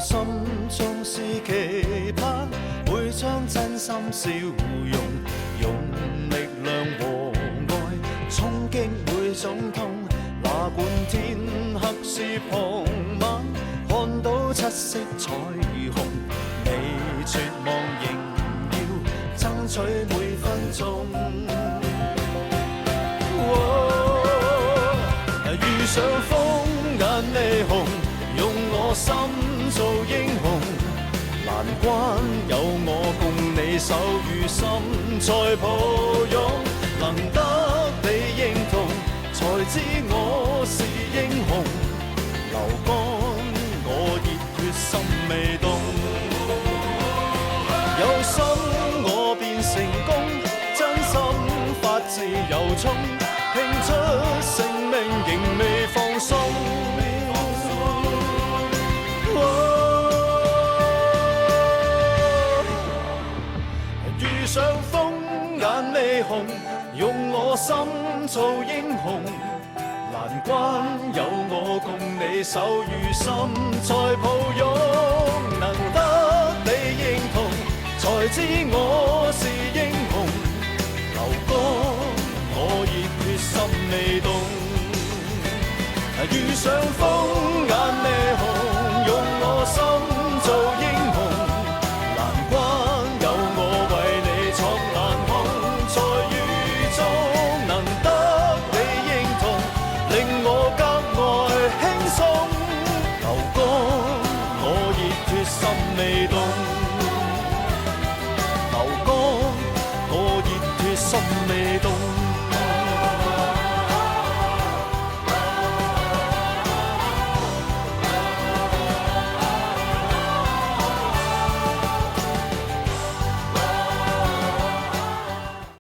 心中是期盼，會將真心笑容，用力量和愛衝擊每種痛。哪管天黑是傍晚，看到七色彩虹，你絕望仍要爭取每分鐘。遇上風眼霓虹，用我心做英雄。難關有我共你手與心再抱擁，能得你認同，才知我是英雄。流乾我熱血心未動，有心我便成功，真心發自由衷，拼出性命仍未放鬆。遇上風眼霓虹，用我心做英雄。難關有我共你手與心再抱擁，能得你認同，才知我是英雄。流乾我熱血心未動，遇上風眼霓虹，用我心做英雄。難關有我為你闖難空，在雨中能得你認同，令我格外輕鬆。流乾我熱血心未動，流乾我熱血心未動。